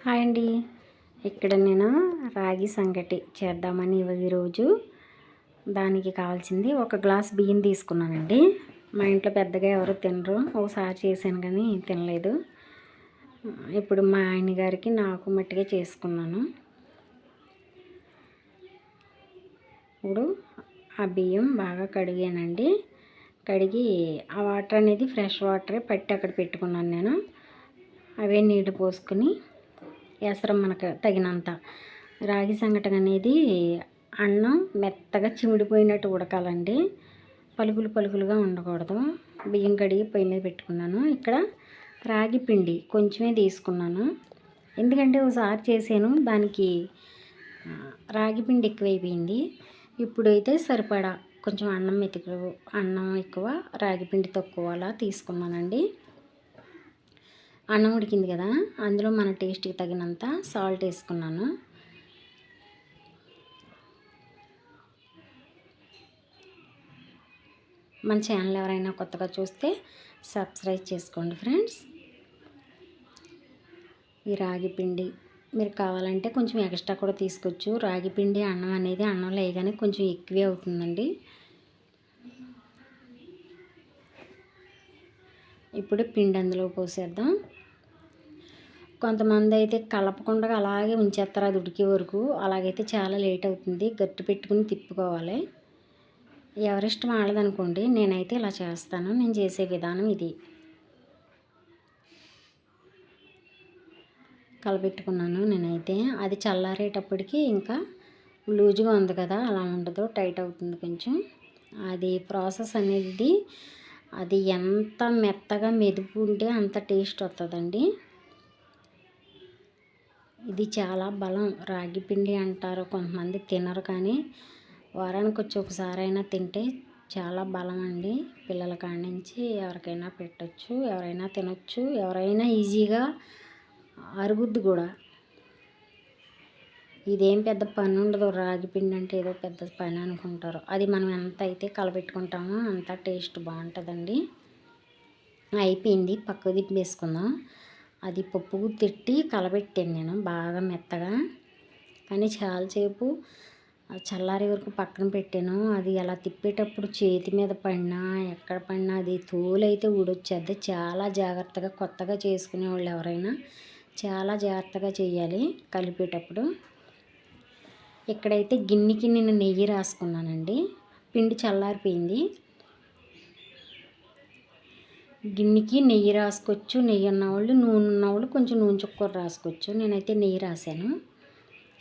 Hi అండి. ఇక్కడ నేను రాగి సంగటి చేద్దామని ఈరోజు దానికి కావాల్సింది ఒక గ్లాస్ బియ్యం తీసుకున్నానండి. మా ఇంట్లో పెద్దగా ఎవరు తినరు, ఒకసారి చేశాను కానీ తినలేదు. ఇప్పుడు మా ఆయన గారికి నాకు మట్టిగా చేసుకున్నాను. ఇప్పుడు ఆ బియ్యం బాగా కడిగానండి. కడిగి ఆ వాటర్ అనేది ఫ్రెష్ వాటరే పట్టి అక్కడ పెట్టుకున్నాను నేను. అవే నీళ్ళు పోసుకుని ఎసరం మనకు తగినంత. రాగి సంగటి అనేది అన్నం మెత్తగా చిమిడిపోయినట్టు ఉడకాలండి, పలుకులు పలుకులుగా ఉండకూడదు. బియ్యం కడిగి పొయ్యి మీద పెట్టుకున్నాను. ఇక్కడ రాగి పిండి కొంచెమే తీసుకున్నాను, ఎందుకంటే ఒకసారి చేసాను, దానికి రాగి పిండి ఎక్కువైపోయింది. ఇప్పుడైతే సరిపడా కొంచెం అన్నం ఎక్కువ రాగి పిండి తక్కువ అలా తీసుకున్నానండి. అన్నం ఉడికింది కదా, అందులో మన టేస్ట్కి తగినంత సాల్ట్ వేసుకున్నాను. మన ఛానల్ ఎవరైనా కొత్తగా చూస్తే సబ్స్క్రైబ్ చేసుకోండి ఫ్రెండ్స్. ఈ రాగి పిండి మీరు కావాలంటే కొంచెం ఎక్స్ట్రా కూడా తీసుకోవచ్చు. రాగి పిండి అన్నం అనేది అన్నంలో వేయగానే కొంచెం ఎక్కువే అవుతుందండి. ఇప్పుడు పిండి అందులో పోసేద్దాం. కొంతమంది అయితే కలపకుండా అలాగే ఉంచేస్తారు అది ఉడికే వరకు. అలాగైతే చాలా లేట్ అవుతుంది, గట్టి పెట్టుకుని తిప్పుకోవాలి. ఎవరిష్టం వాళ్ళదనుకోండి, నేనైతే ఇలా చేస్తాను. నేను చేసే విధానం ఇది. కలపెట్టుకున్నాను నేనైతే. అది చల్లారేటప్పటికి ఇంకా లూజుగా ఉంది కదా, అలా ఉండదు, టైట్ అవుతుంది కొంచెం. అది ప్రాసెస్ అనేది అది ఎంత మెత్తగా మెదుపు ఉంటే అంత టేస్ట్ వస్తుందండి. ఇది చాలా బలం. రాగి పిండి అంటారు, కొంతమంది తినరు, కానీ వారానికి వచ్చి ఒకసారైనా తింటే చాలా బలం అండి. పిల్లల కాడి నుంచి ఎవరికైనా పెట్టచ్చు, ఎవరైనా తినొచ్చు, ఎవరైనా ఈజీగా అరుగుద్ది కూడా. ఇదేం పెద్ద పని ఉండదు. రాగి పిండి అంటే ఏదో పెద్ద పని అనుకుంటారు. అది మనం ఎంత అయితే కలపెట్టుకుంటామో అంత టేస్ట్ బాగుంటుందండి. అయిపోయింది, పక్కకు తిప్పేసుకుందాం. అది పప్పు తిట్టి కలబెట్టాను నేను బాగా మెత్తగా, కానీ చాలాసేపు చల్లారే వరకు పక్కన పెట్టాను. అది అలా తిప్పేటప్పుడు చేతి మీద పడినా ఎక్కడ పడినా అది తోలైతే ఊడొచ్చేది. చాలా జాగ్రత్తగా, కొత్తగా చేసుకునేవాళ్ళు ఎవరైనా చాలా జాగ్రత్తగా చేయాలి కలిపేటప్పుడు. ఇక్కడైతే గిన్నెకి నేను నెయ్యి రాసుకున్నానండి. పిండి చల్లారిపోయింది. గిన్నెకి నెయ్యి రాసుకోవచ్చు, నెయ్యి ఉన్నవాళ్ళు, నూనె ఉన్నవాళ్ళు కొంచెం నూనె చుక్క రాసుకోవచ్చు. నేనైతే నెయ్యి రాశాను,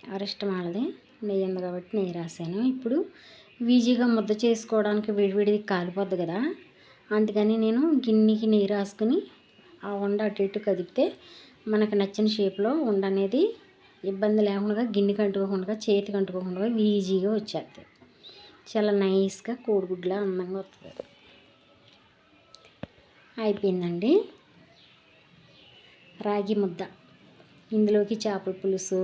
ఎవరిష్టం వాళ్ళది. నెయ్యి ఉంది కాబట్టి నెయ్యి రాశాను. ఇప్పుడు ఈజీగా ముద్ద చేసుకోవడానికి విడివిడిది కాలిపోద్ది కదా, అందుకని నేను గిన్నెకి నెయ్యి రాసుకుని ఆ ఉండ అటు ఇటు కదిపితే మనకు నచ్చిన షేప్లో ఉండ అనేది ఇబ్బంది లేకుండా, గిన్నెకి అంటుకోకుండా, చేతికి అంటుకోకుండా ఈజీగా వచ్చేస్తుంది. చాలా నైస్గా కోడిగుడ్లా అందంగా వస్తుంది. అయిపోయిందండి రాగి ముద్ద. ఇందులోకి చేపల పులుసు,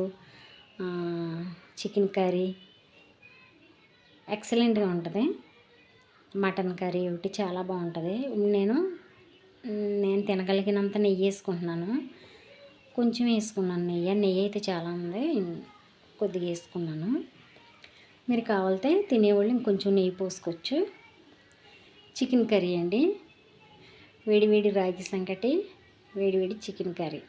చికెన్ కర్రీ ఎక్సలెంట్గా ఉంటుంది. మటన్ కర్రీ ఒకటి చాలా బాగుంటుంది. నేను తినగలిగినంత నెయ్యి వేసుకుంటున్నాను. కొంచెం వేసుకున్నాను నెయ్యి అయితే చాలా ఉంది, కొద్దిగా వేసుకున్నాను. మీరు కావాలితే తినేవాళ్ళు ఇంకొంచెం నెయ్యి పోసుకోవచ్చు. చికెన్ కర్రీ అండి, వేడివేడి రాగి సంగటి, వేడివేడి చికెన్ కర్రీ.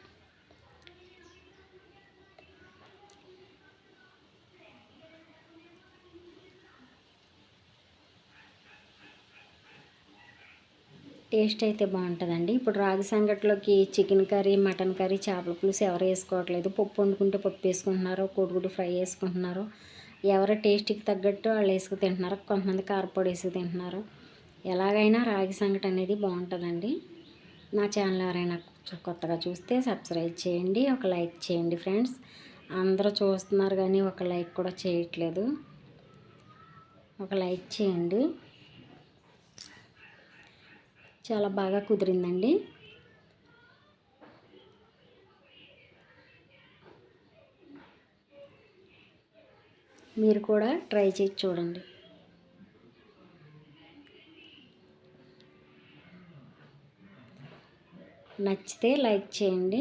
టేస్ట్ అయితే బాగుంటుందండి. ఇప్పుడు రాగి సంగటిలోకి చికెన్ కర్రీ, మటన్ కర్రీ, చేపల పులుసు ఎవరు వేసుకోవట్లేదు. పప్పు వండుకుంటే పప్పు వేసుకుంటున్నారు, కోడిగుడ్డు ఫ్రై వేసుకుంటున్నారు. ఎవరి టేస్ట్కి తగ్గట్టు వాళ్ళు వేసుకు తింటున్నారు. కొంతమంది కారపొడి వేసుకు తింటున్నారు. ఎలాగైనా రాగి సంగటి అనేది బాగుంటుందండి. నా ఛానల్ ఎవరైనా కొత్తగా చూస్తే సబ్స్క్రైబ్ చేయండి, ఒక లైక్ చేయండి ఫ్రెండ్స్. అందరూ చూస్తున్నారు కానీ ఒక లైక్ కూడా చేయట్లేదు. ఒక లైక్ చేయండి. చాలా బాగా కుదిరిందండి. మీరు కూడా ట్రై చేసి చూడండి. నచ్చితే లైక్ చేయండి.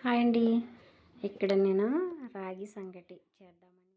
హాయ్ అండి. ఇక్కడ నేను రాగి సంగటి చేద్దామని